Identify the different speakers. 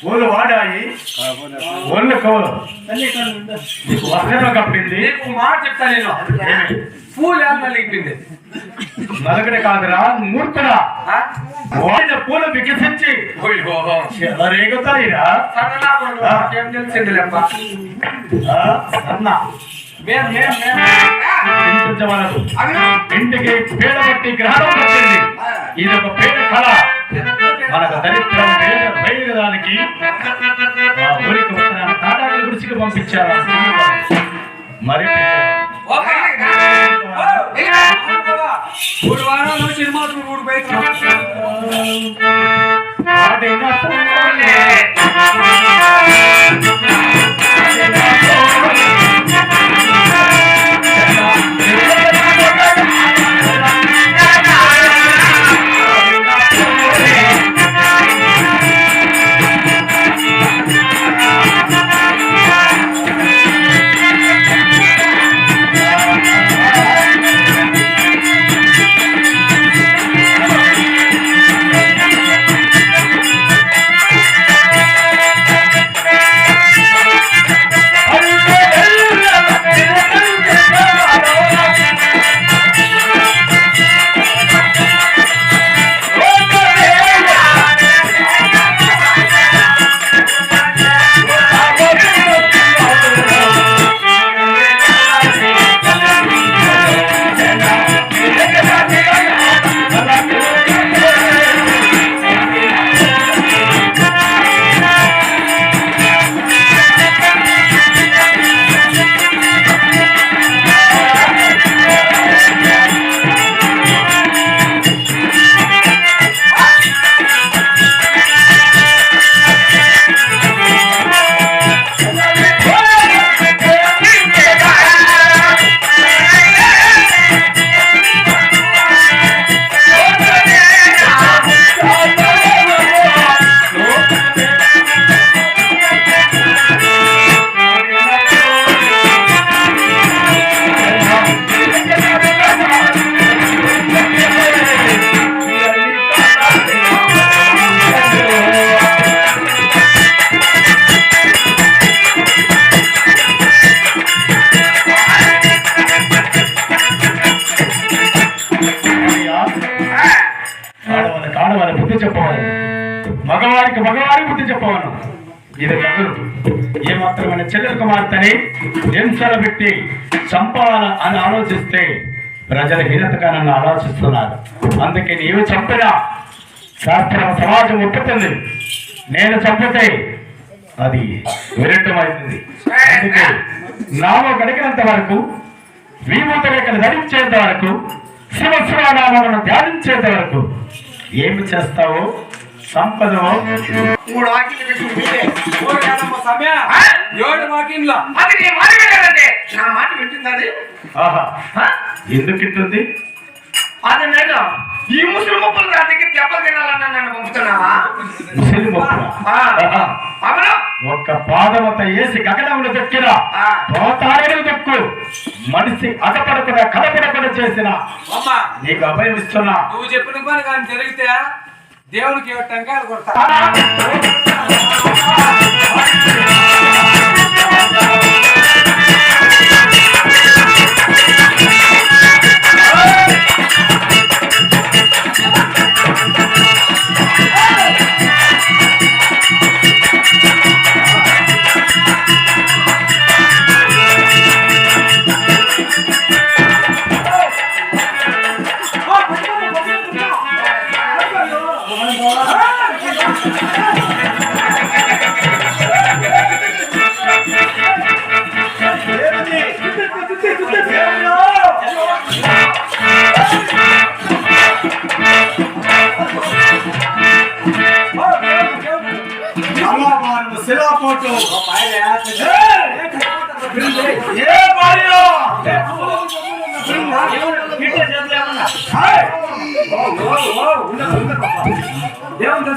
Speaker 1: పూలు వాడాయి ఒళ్ళు కవులు నీకు వర్షంలో కప్పింది.
Speaker 2: నీకు మాట చెప్తా నేను, పూలు నలిగిపోయింది.
Speaker 1: నలుగుడే కాదురా మూర్ఖుడా, వాడిన పూలు వికసించి రేగుతాయిరా.
Speaker 2: ఏం తెలిసింది లేప్ప
Speaker 1: అన్న ఇంటికి పేడ బట్టి గ్రహణం వచ్చింది. ఇది ఒక పేద కళ. మనకు దరిద్రం వేయడానికి ఊరికి వస్తున్న తాటాకుల గుడిసికి పంపించారు. మరి బుద్ధి చెప్పవాలి, మగవారికి బుద్ధి చెప్పవను. ఇది నగరు ఏమాత్రమైన చెల్లెల కుమార్తెని హింసలు పెట్టి చంపాలని అని ఆలోచిస్తే ప్రజల హీనతగా నన్ను ఆలోచిస్తున్నారు. అందుకే నీవు చంపినా శాస్త్రం సమాజం ఒప్పుతుంది, నేను చంపితే అది విరుద్ధమైంది. అందుకే నామం గడికినంత వరకు, విభూత రేఖలు ధరించేంత వరకు, శివశివనామను ధ్యానించేంత వరకు ఏమి చేస్తావో సంపదవో
Speaker 2: మూడు వాకిట్లు
Speaker 1: ఎందుకు ఇట్టుంది?
Speaker 2: అది నేను ఈ ముస్లిం ముప్పులు నా దగ్గర దెబ్బలు తినాలన్నా నన్ను పంపుతున్నావా?
Speaker 1: ముస్లిం ముప్పులు ఒక్క పాదవత వేసి గగనంలో దొక్కిన తోతారేడు దొక్కు మనిషి అగపడకుండా కలపడకుండా చేసిన నీకు అభయం ఇస్తున్నా.
Speaker 2: నువ్వు చెప్పిన పని కానీ జరిగితే దేవునికి టంకాయలు కొడతా. దేవుని